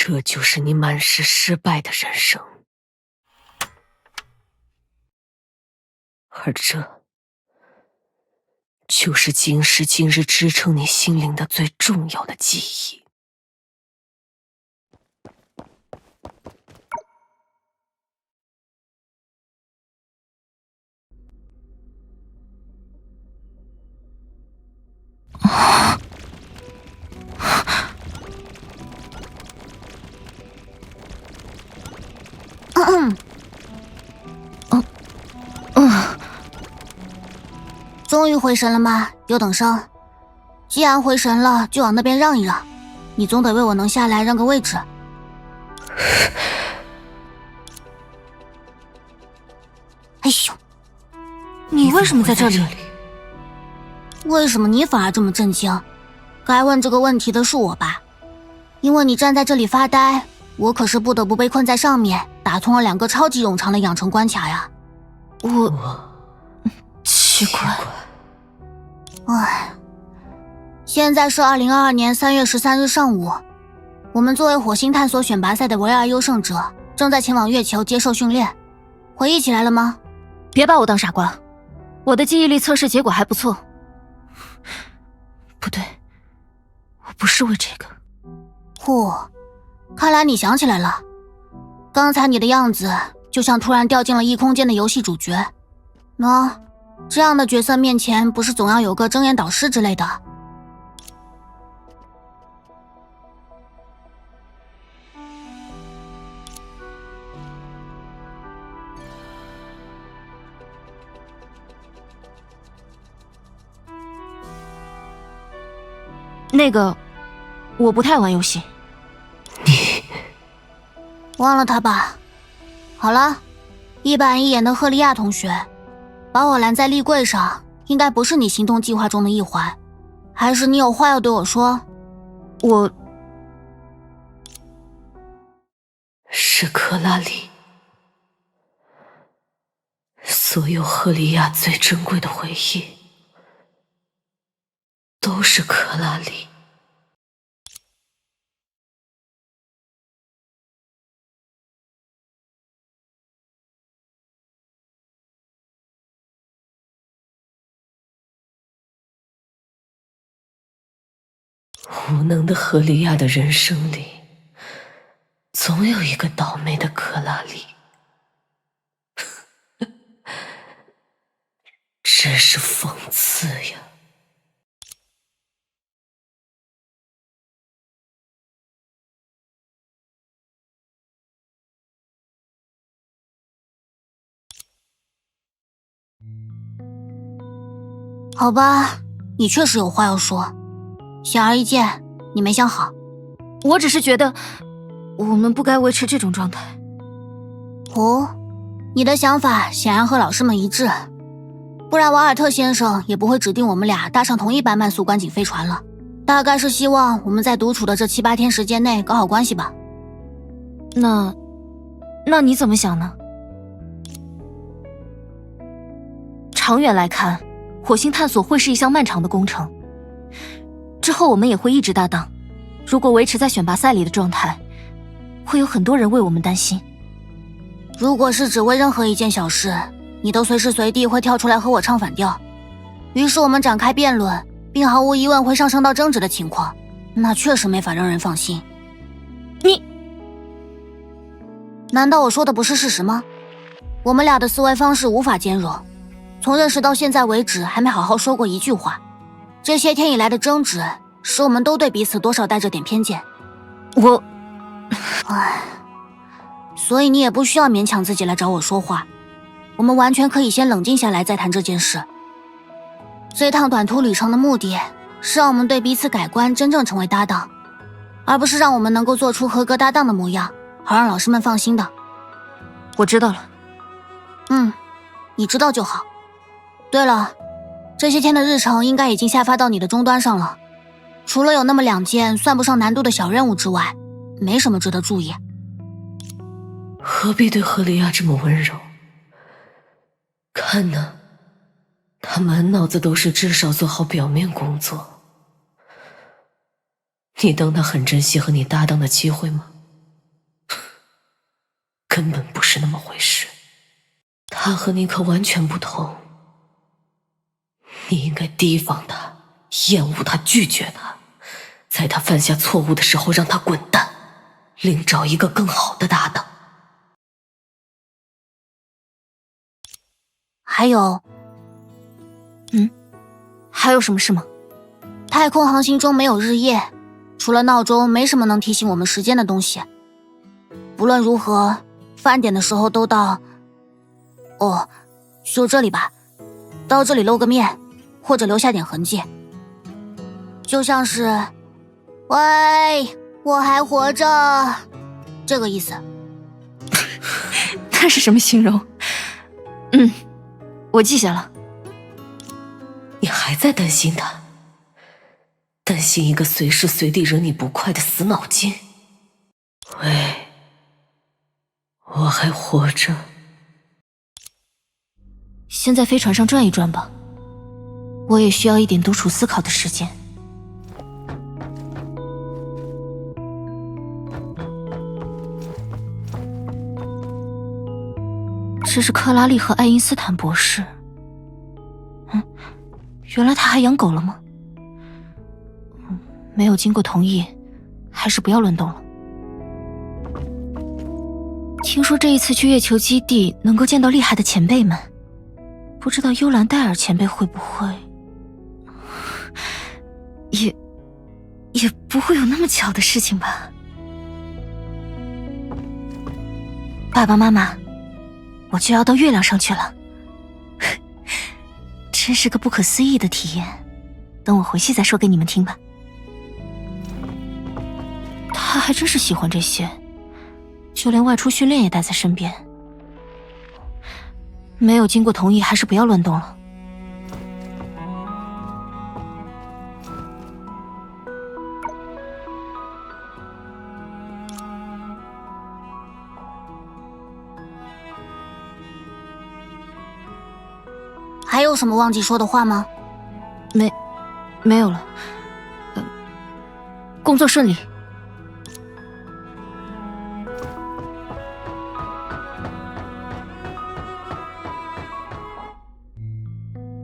这就是你满是失败的人生，而这就是今时今日支撑你心灵的最重要的记忆。终于回神了吗？优等生，既然回神了，就往那边让一让。你总得为我能下来让个位置。哎呦，你为什么在这里？为什么你反而这么震惊？该问这个问题的是我吧？因为你站在这里发呆，我可是不得不被困在上面，打通了2个超级冗长的养成关卡呀。奇怪。现在是2022年3月13日上午，我们作为火星探索选拔赛的唯二优胜者，正在前往月球接受训练。回忆起来了吗？别把我当傻瓜，我的记忆力测试结果还不错。不对，我不是为这个。看来你想起来了。刚才你的样子就像突然掉进了异空间的游戏主角。这样的角色面前不是总要有个睁眼导师之类的？那个，我不太玩游戏。你忘了他吧。好了，一板一眼的赫利亚同学，把我拦在立柜上，应该不是你行动计划中的一环，还是你有话要对我说？是克拉里，所有赫利亚最珍贵的回忆，都是克拉里。无能的赫利亚的人生里，总有一个倒霉的克拉里。真是讽刺呀！好吧，你确实有话要说。显而易见，你没想好。我只是觉得，我们不该维持这种状态。你的想法显然和老师们一致，不然瓦尔特先生也不会指定我们俩搭上同一班慢速观景飞船了。大概是希望我们在独处的这7、8天时间内搞好关系吧。那你怎么想呢？长远来看，火星探索会是一项漫长的工程，之后我们也会一直搭档。如果维持在选拔赛里的状态，会有很多人为我们担心。如果是只为任何一件小事，你都随时随地会跳出来和我唱反调，于是我们展开辩论，并毫无疑问会上升到争执的情况，那确实没法让人放心。难道我说的不是事实吗？我们俩的思维方式无法兼容，从认识到现在为止还没好好说过一句话。这些天以来的争执使我们都对彼此多少带着点偏见。所以你也不需要勉强自己来找我说话，我们完全可以先冷静下来再谈这件事。这趟短途旅程的目的是让我们对彼此改观，真正成为搭档，而不是让我们能够做出合格搭档的模样，好让老师们放心的。我知道了。你知道就好。对了，这些天的日程应该已经下发到你的终端上了，除了有那么2件算不上难度的小任务之外，没什么值得注意。何必对赫利亚这么温柔？看呢，他满脑子都是至少做好表面工作。你当他很珍惜和你搭档的机会吗？根本不是那么回事。他和你可完全不同，你应该提防他，厌恶他，拒绝他，在他犯下错误的时候让他滚蛋，另找一个更好的搭档。还有，还有什么事吗？太空航行中没有日夜，除了闹钟，没什么能提醒我们时间的东西。不论如何，饭点的时候都到。哦，就这里吧，到这里露个面，或者留下点痕迹，就像是“喂，我还活着”这个意思。那是什么形容？我记下了。你还在担心他？担心一个随时随地惹你不快的死脑筋？喂，我还活着。先在飞船上转一转吧，我也需要一点独处思考的时间。这是克拉丽和爱因斯坦博士。原来他还养狗了吗？没有经过同意，还是不要乱动了。听说这一次去月球基地能够见到厉害的前辈们，不知道幽兰戴尔前辈会不会……也不会有那么巧的事情吧？爸爸妈妈，我就要到月亮上去了，真是个不可思议的体验。等我回去再说给你们听吧。他还真是喜欢这些，就连外出训练也带在身边。没有经过同意，还是不要乱动了。还有什么忘记说的话吗？没有了。工作顺利。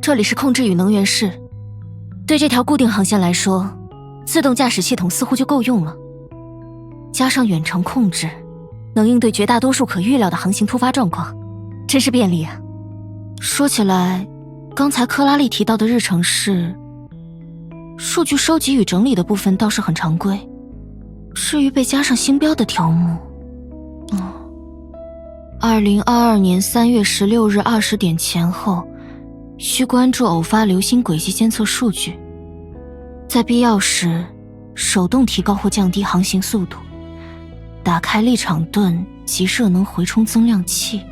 这里是控制与能源室，对这条固定航线来说，自动驾驶系统似乎就够用了。加上远程控制，能应对绝大多数可预料的航行突发状况，真是便利啊。说起来，刚才克拉丽提到的日程是数据收集与整理的部分倒是很常规，至于被加上星标的条目，2022年3月16日20点前后需关注偶发流星轨迹监测数据，在必要时手动提高或降低航行速度，打开立场盾及热能回充增量器。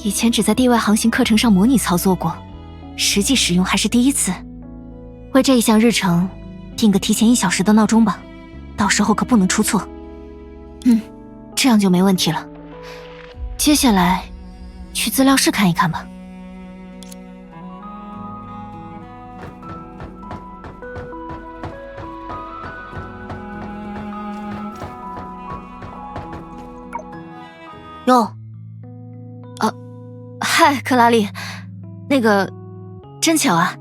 以前只在地外航行课程上模拟操作过，实际使用还是第一次。为这一项日程定个提前1小时的闹钟吧，到时候可不能出错。这样就没问题了。接下来去资料室看一看吧。哟，嗨，克拉丽，那个，真巧啊，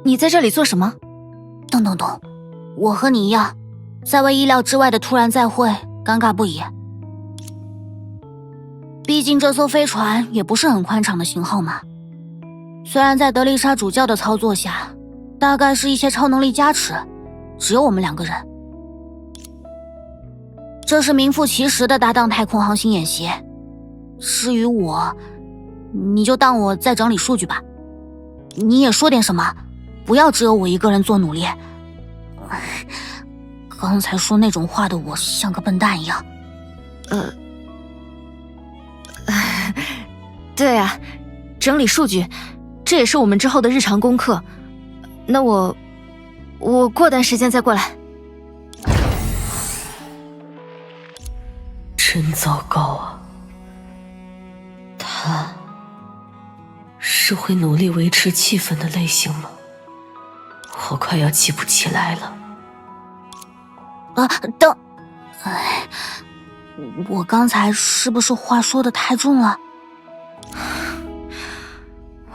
你在这里做什么？等，我和你一样，在为意料之外的突然再会尴尬不已。毕竟这艘飞船也不是很宽敞的型号嘛，虽然在德丽莎主教的操作下，大概是一些超能力加持，只有我们2个人。这是名副其实的搭档太空航行演习。至于我，你就当我在整理数据吧。你也说点什么，不要只有我一个人做努力。刚才说那种话的我像个笨蛋一样。对啊，整理数据，这也是我们之后的日常功课。那我过段时间再过来。真糟糕啊！他是会努力维持气氛的类型吗？我快要记不起来了。我刚才是不是话说的太重了？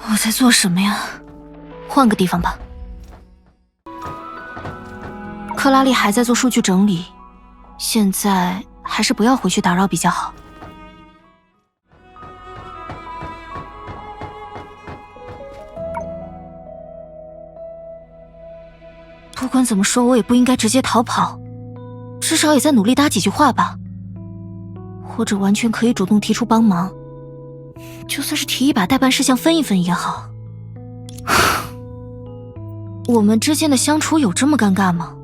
我在做什么呀？换个地方吧。克拉丽还在做数据整理，现在还是不要回去打扰比较好。不管怎么说，我也不应该直接逃跑，至少也在努力搭几句话吧。或者完全可以主动提出帮忙，就算是提议把代办事项分一分也好。我们之间的相处有这么尴尬吗？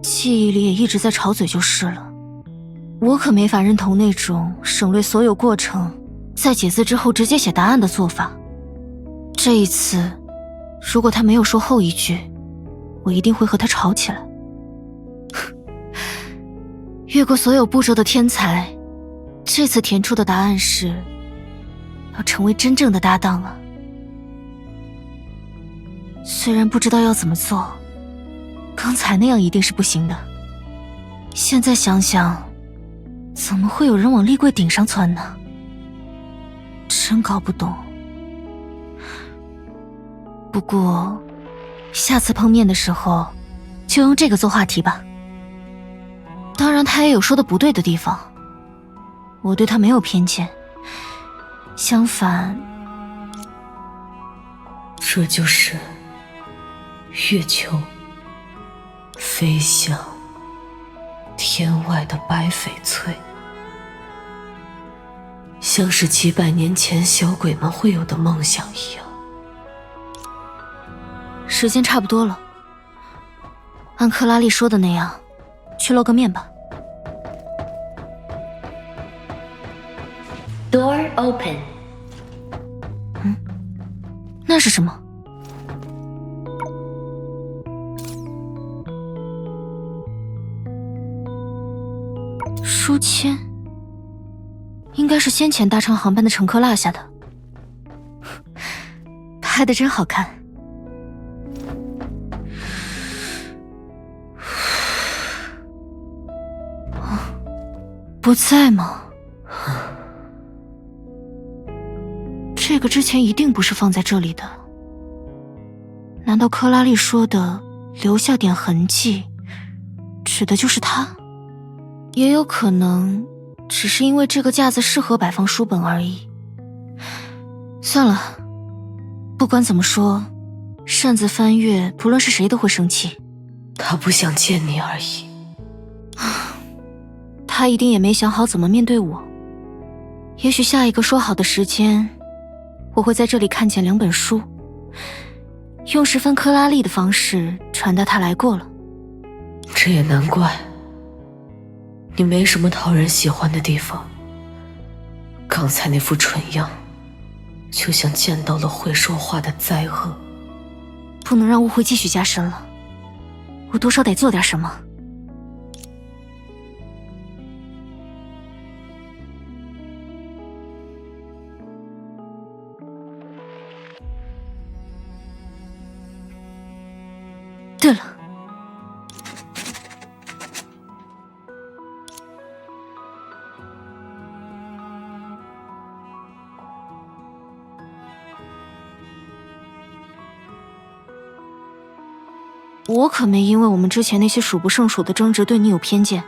记忆里也一直在吵嘴就是了。我可没法认同那种省略所有过程，在解字之后直接写答案的做法。这一次，如果他没有说后一句，我一定会和他吵起来。越过所有步骤的天才，这次填出的答案是要成为真正的搭档了。虽然不知道要怎么做，刚才那样一定是不行的。现在想想，怎么会有人往立柜顶上窜呢？真搞不懂。不过，下次碰面的时候，就用这个做话题吧。当然，他也有说的不对的地方，我对他没有偏见，相反，这就是月球飞向天外的白翡翠，像是几百年前小鬼们会有的梦想一样。时间差不多了，按克拉丽说的那样，去露个面吧。Door open。那是什么？书签，应该是先前搭乘航班的乘客落下的，拍得真好看。不在吗？这个之前一定不是放在这里的。难道克拉丽说的留下点痕迹，指的就是他？也有可能只是因为这个架子适合摆放书本而已。算了，不管怎么说，擅自翻阅不论是谁都会生气。他不想见你而已。他一定也没想好怎么面对我。也许下一个说好的时间，我会在这里看见2本书，用10分克拉丽的方式传达他来过了。这也难怪，你没什么讨人喜欢的地方。刚才那副蠢样，就像见到了会说话的灾厄。不能让误会继续加深了，我多少得做点什么。对了，我可没因为我们之前那些数不胜数的争执对你有偏见，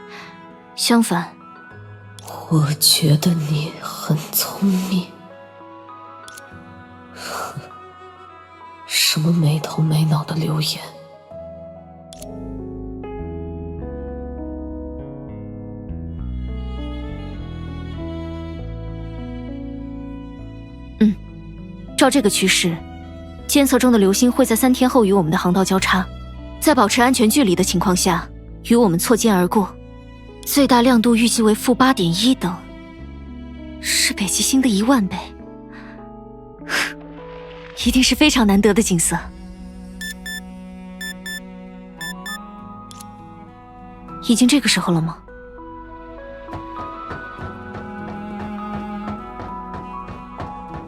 相反，我觉得你很聪明。什么没头没脑的留言？照这个趋势，监测中的流星会在3天后与我们的航道交叉，在保持安全距离的情况下，与我们错肩而过。最大亮度预计为-8.1等，是北极星的10000倍，一定是非常难得的景色。已经这个时候了吗？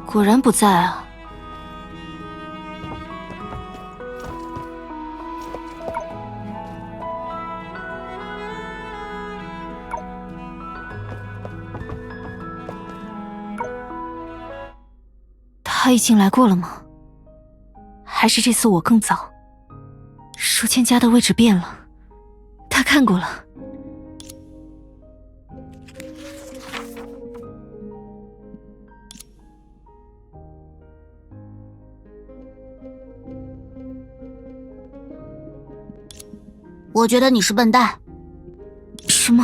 果然不在啊。他已经来过了吗？还是这次我更早？书签夹的位置变了，他看过了。我觉得你是笨蛋。什么？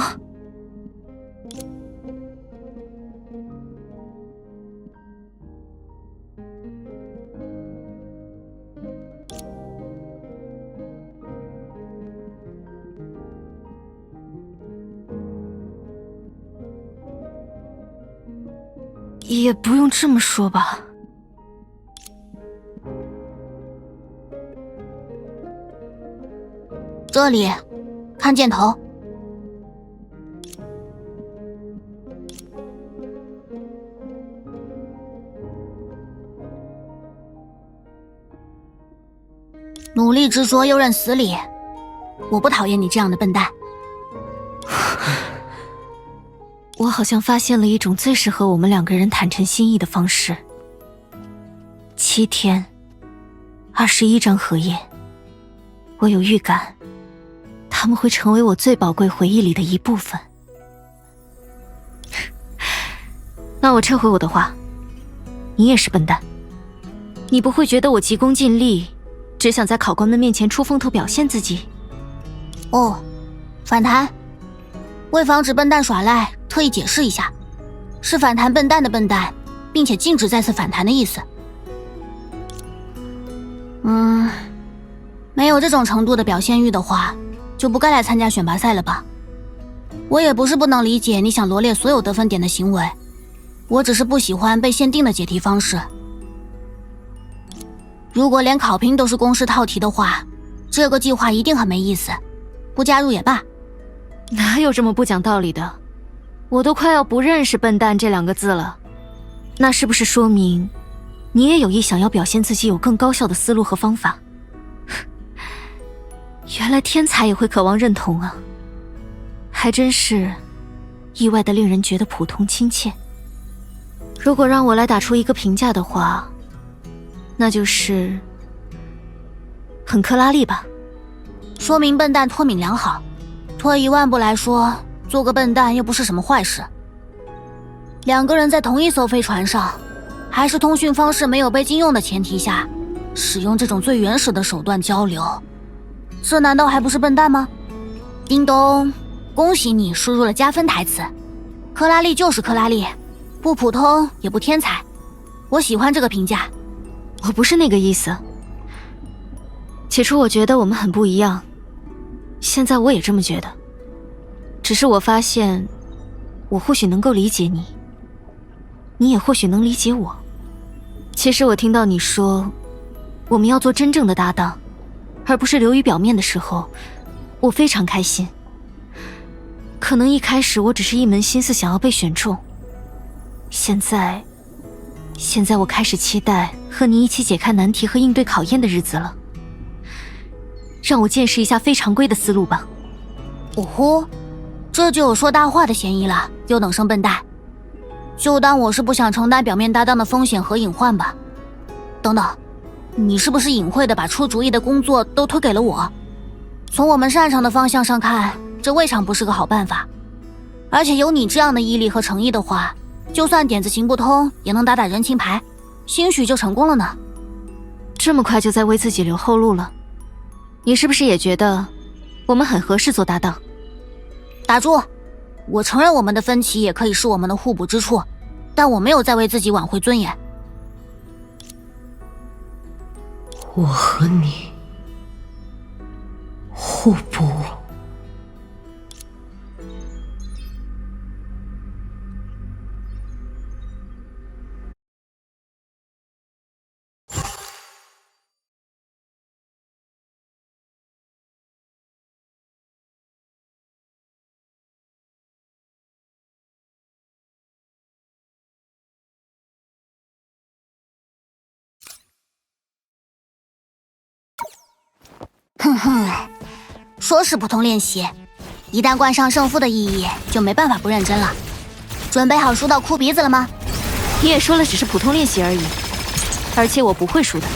也不用这么说吧。这里，看箭头。努力执着又认死理，我不讨厌你这样的笨蛋。我好像发现了一种最适合我们两个人坦诚心意的方式。7天，21张荷叶，我有预感，他们会成为我最宝贵回忆里的一部分。那我撤回我的话，你也是笨蛋。你不会觉得我急功近利，只想在考官们面前出风头表现自己？哦，反弹。为防止笨蛋耍赖，特意解释一下，是反弹笨蛋的笨蛋，并且禁止再次反弹的意思。没有这种程度的表现欲的话，就不该来参加选拔赛了吧？我也不是不能理解你想罗列所有得分点的行为，我只是不喜欢被限定的解题方式。如果连考评都是公式套题的话，这个计划一定很没意思，不加入也罢。哪有这么不讲道理的？我都快要不认识笨蛋这2个字了。那是不是说明你也有意想要表现自己有更高效的思路和方法？原来天才也会渴望认同啊，还真是意外的令人觉得普通亲切。如果让我来打出一个评价的话，那就是很克拉丽吧。说明笨蛋脱敏良好。退一万步来说，做个笨蛋又不是什么坏事。2个人在同一艘飞船上，还是通讯方式没有被禁用的前提下，使用这种最原始的手段交流，这难道还不是笨蛋吗？叮咚，恭喜你输入了加分台词。克拉丽就是克拉丽，不普通也不天才，我喜欢这个评价。我不是那个意思。起初我觉得我们很不一样，现在我也这么觉得。只是我发现，我或许能够理解你，你也或许能理解我。其实我听到你说我们要做真正的搭档，而不是流于表面的时候，我非常开心。可能一开始我只是一门心思想要被选中，现在我开始期待和你一起解开难题和应对考验的日子了。让我见识一下非常规的思路吧。哦呼，这就有说大话的嫌疑了，优等生笨蛋。就当我是不想承担表面搭档的风险和隐患吧。等等，你是不是隐晦的把出主意的工作都推给了我？从我们擅长的方向上看，这未尝不是个好办法。而且有你这样的毅力和诚意的话，就算点子行不通，也能打打人情牌，兴许就成功了呢。这么快就在为自己留后路了？你是不是也觉得我们很合适做搭档？打住！我承认我们的分歧也可以是我们的互补之处，但我没有在为自己挽回尊严。我和你互补。哼哼，说是普通练习，一旦冠上胜负的意义，就没办法不认真了。准备好输到哭鼻子了吗？你也说了只是普通练习而已，而且我不会输的。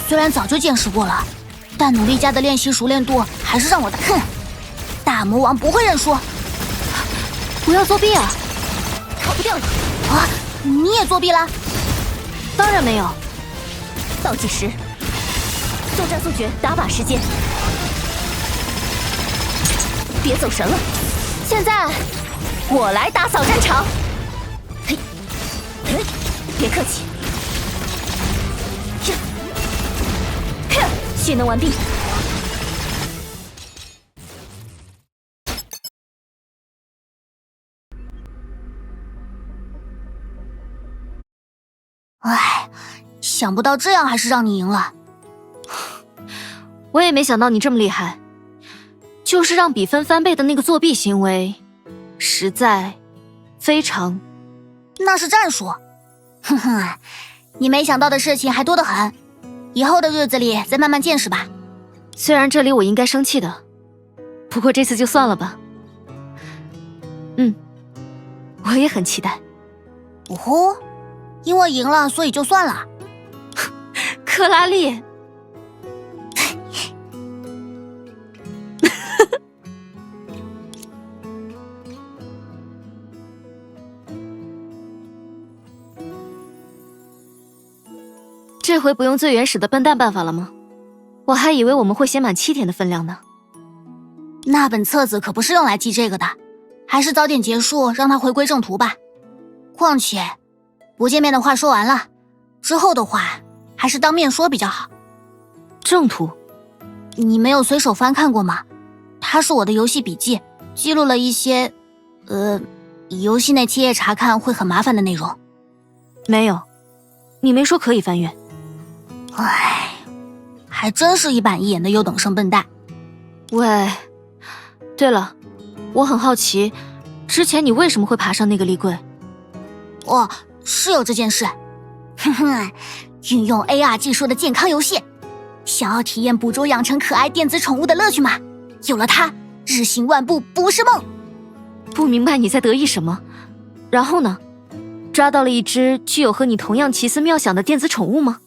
虽然早就见识过了，但努力家的练习熟练度还是让我的。哼，大魔王不会认输。不要作弊啊！逃不掉了啊！你也作弊了？当然没有。倒计时，速战速决，打靶时间。别走神了，现在我来打扫战场。嘿，嘿，别客气。蓄能完毕。唉，想不到这样还是让你赢了。我也没想到你这么厉害，就是让比分翻倍的那个作弊行为，实在非常……那是战术。哼哼，你没想到的事情还多得很。以后的日子里再慢慢见识吧。虽然这里我应该生气的，不过这次就算了吧。我也很期待。哦吼，因为赢了所以就算了。克拉丽，这回不用最原始的笨蛋办法了吗？我还以为我们会写满7天的分量呢。那本册子可不是用来记这个的，还是早点结束，让它回归正途吧。况且，不见面的话说完了，之后的话还是当面说比较好。正途？你没有随手翻看过吗？它是我的游戏笔记，记录了一些，游戏内贴页查看会很麻烦的内容。没有，你没说可以翻阅。唉，还真是一板一眼的优等生笨蛋。喂，对了，我很好奇，之前你为什么会爬上那个立柜？哦，是有这件事。哼哼，运用 AR 技术的健康游戏，想要体验捕捉养成可爱电子宠物的乐趣吗？有了它，日行万步不是梦。不明白你在得意什么？然后呢？抓到了一只具有和你同样奇思妙想的电子宠物吗？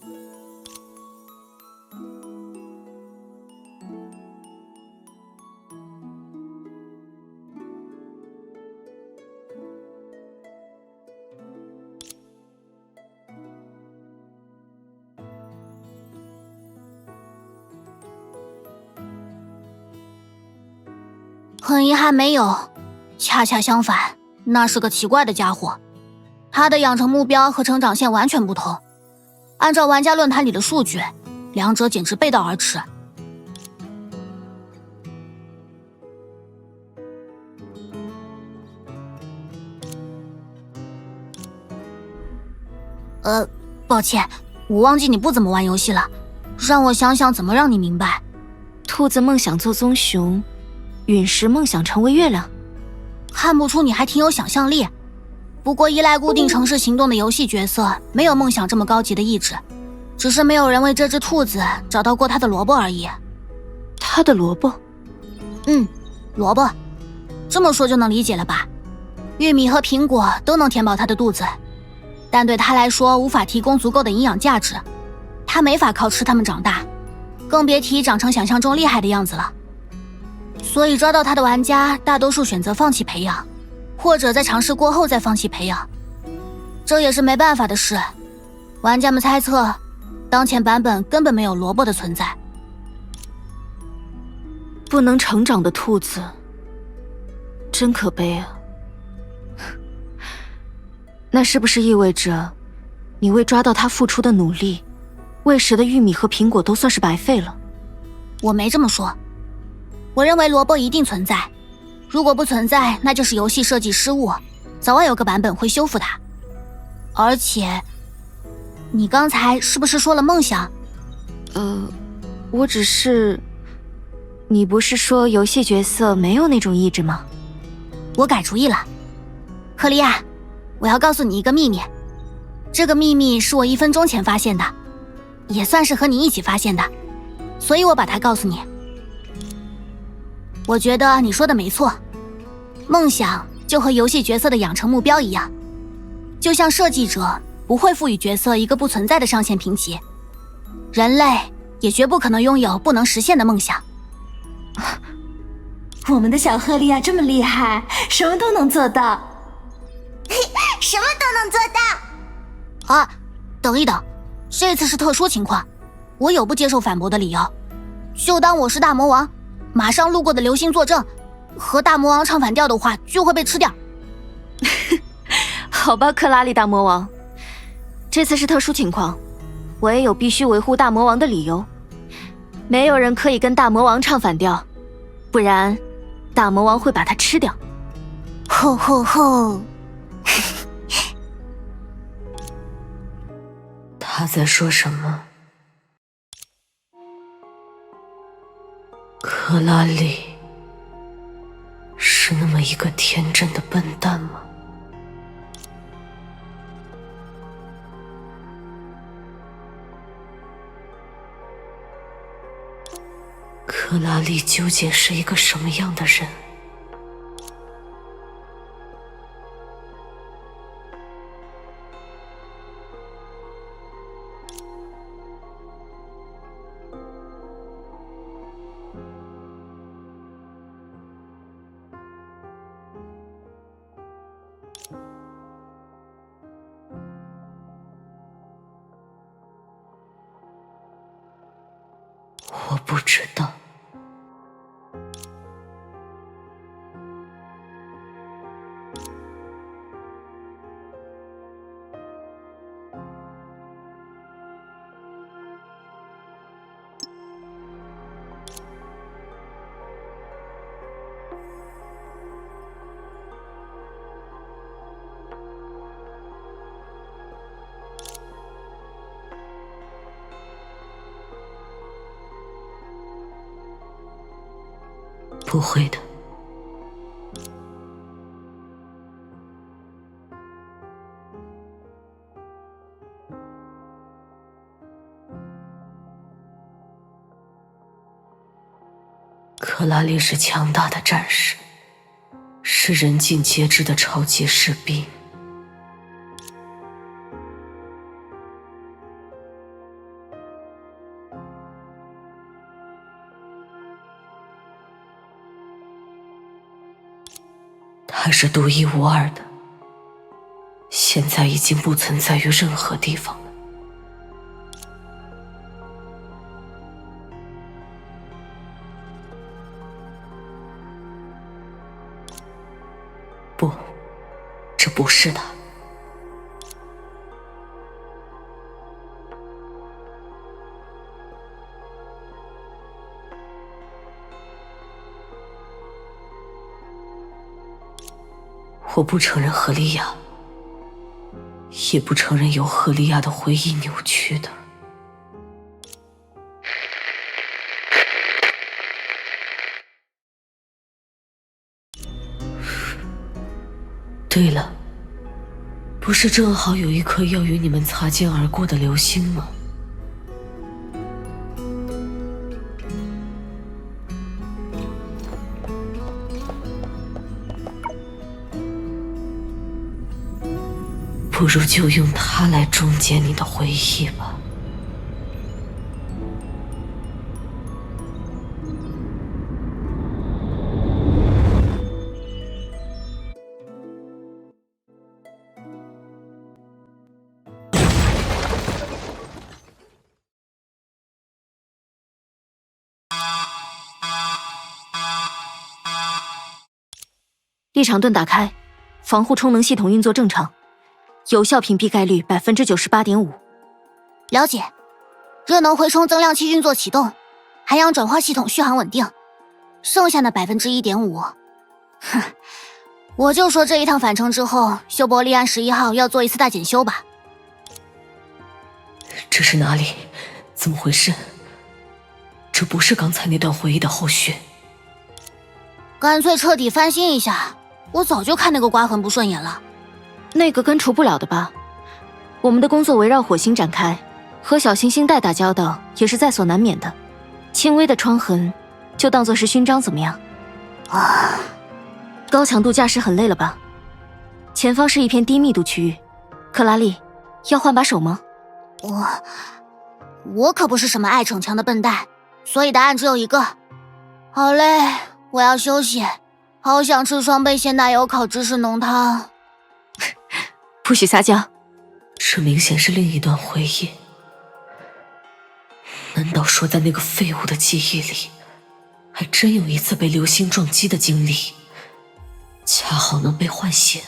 很遗憾没有，恰恰相反，那是个奇怪的家伙。他的养成目标和成长线完全不同，按照玩家论坛里的数据，两者简直背道而驰。抱歉，我忘记你不怎么玩游戏了，让我想想怎么让你明白。兔子梦想做棕熊，陨石梦想成为月亮。看不出你还挺有想象力，不过依赖固定城市行动的游戏角色没有梦想这么高级的意志，只是没有人为这只兔子找到过它的萝卜而已。它的萝卜？萝卜，这么说就能理解了吧？玉米和苹果都能填饱它的肚子，但对它来说无法提供足够的营养价值，它没法靠吃它们长大，更别提长成想象中厉害的样子了。所以抓到它的玩家大多数选择放弃培养，或者在尝试过后再放弃培养，这也是没办法的事。玩家们猜测，当前版本根本没有萝卜的存在。不能成长的兔子，真可悲啊。那是不是意味着，你为抓到它付出的努力，喂食的玉米和苹果都算是白费了？我没这么说，我认为萝卜一定存在，如果不存在，那就是游戏设计失误，早晚有个版本会修复它。而且，你刚才是不是说了梦想？我只是……你不是说游戏角色没有那种意志吗？我改主意了，克利亚，我要告诉你一个秘密。这个秘密是我1分钟前发现的，也算是和你一起发现的，所以我把它告诉你。我觉得你说的没错，梦想就和游戏角色的养成目标一样，就像设计者不会赋予角色一个不存在的上限评级。人类也绝不可能拥有不能实现的梦想。我们的小赫利亚这么厉害，什么都能做到。什么都能做到。啊，等一等，这次是特殊情况，我有不接受反驳的理由。就当我是大魔王，马上路过的流星作证，和大魔王唱反调的话就会被吃掉。好吧，克拉丽大魔王，这次是特殊情况，我也有必须维护大魔王的理由。没有人可以跟大魔王唱反调，不然大魔王会把他吃掉。吼吼吼！他在说什么？克拉丽是那么一个天真的笨蛋吗？克拉丽究竟是一个什么样的人？我不知道。不会的。克拉丽是强大的战士，是人尽皆知的超级士兵。它是独一无二的，现在已经不存在于任何地方了。不，这不是他。我不承认赫利亚，也不承认由赫利亚的回忆扭曲的。对了，不是正好有一颗要与你们擦肩而过的流星吗？不如就用它来终结你的回忆吧。立场盾打开，防护充能系统运作正常。有效屏蔽概率98.5%。了解。热能回充增量器运作启动，涵养转化系统续航稳定，剩下的1.5%，哼，我就说这一趟返程之后，修伯利安11号要做一次大检修吧。这是哪里？怎么回事？这不是刚才那段回忆的后续。干脆彻底翻新一下，我早就看那个刮痕不顺眼了。那个根除不了的吧？我们的工作围绕火星展开，和小行星带打交道也是在所难免的。轻微的创痕，就当作是勋章，怎么样？啊，高强度驾驶很累了吧？前方是一片低密度区域，克拉丽，要换把手吗？我可不是什么爱逞强的笨蛋，所以答案只有一个。好累，我要休息。好想吃双倍鲜奶油烤芝士浓汤。不许撒娇。这明显是另一段回忆。难道说在那个废物的记忆里，还真有一次被流星撞击的经历，恰好能被唤醒？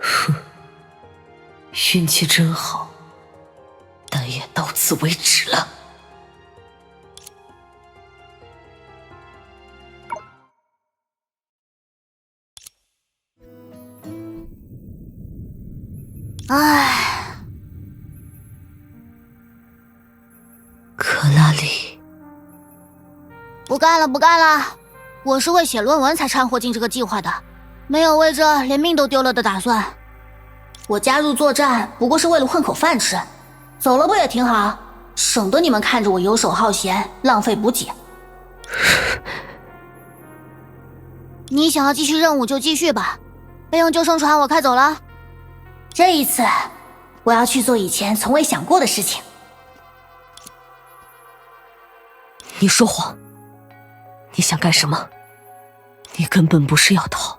哼，运气真好，但也到此为止了。唉，克拉里，不干了，不干了！我是为写论文才掺和进这个计划的，没有为这连命都丢了的打算。我加入作战不过是为了混口饭吃，走了不也挺好？省得你们看着我游手好闲，浪费补给。你想要继续任务就继续吧，备用救生船我开走了。这一次，我要去做以前从未想过的事情。你说谎！你想干什么？你根本不是要逃，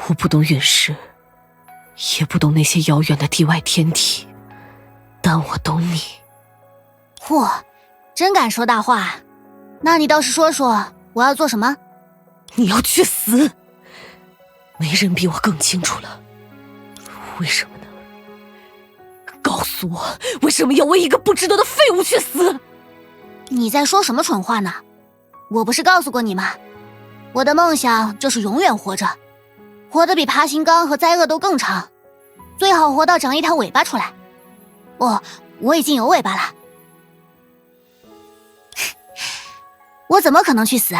我不懂陨石，也不懂那些遥远的地外天体，但我懂你。嚯，真敢说大话！那你倒是说说，我要做什么？你要去死！没人比我更清楚了。为什么呢？告诉我，为什么要为一个不值得的废物去死？你在说什么蠢话呢？我不是告诉过你吗？我的梦想就是永远活着，活得比爬行纲和灾厄都更长，最好活到长一条尾巴出来。哦，我已经有尾巴了。我怎么可能去死？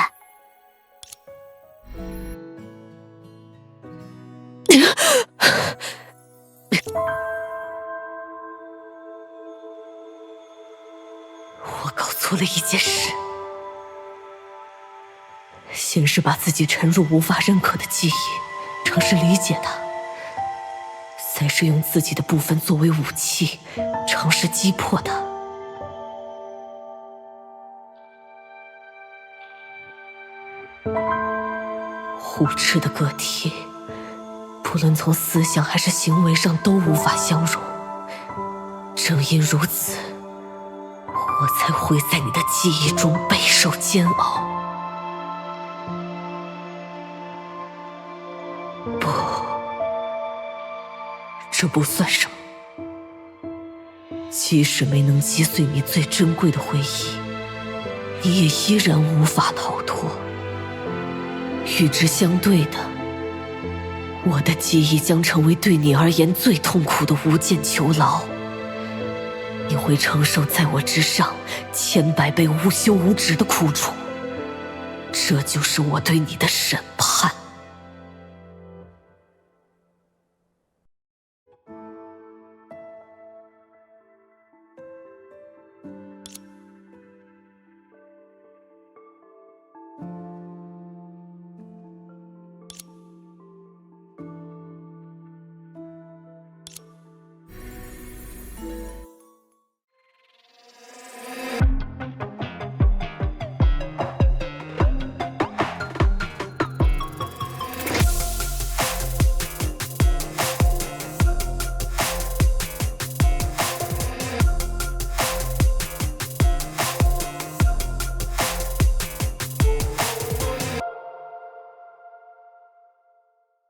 我搞错了一件事，先是把自己沉入无法认可的记忆，尝试理解它，再是用自己的部分作为武器，尝试击破它。互斥的个体，不论从思想还是行为上都无法相容。正因如此，我才会在你的记忆中备受煎熬。不，这不算什么。即使没能击碎你最珍贵的回忆，你也依然无法逃脱。与之相对的，我的记忆将成为对你而言最痛苦的无间囚牢。你会承受在我之上千百倍无休无止的苦楚，这就是我对你的审判。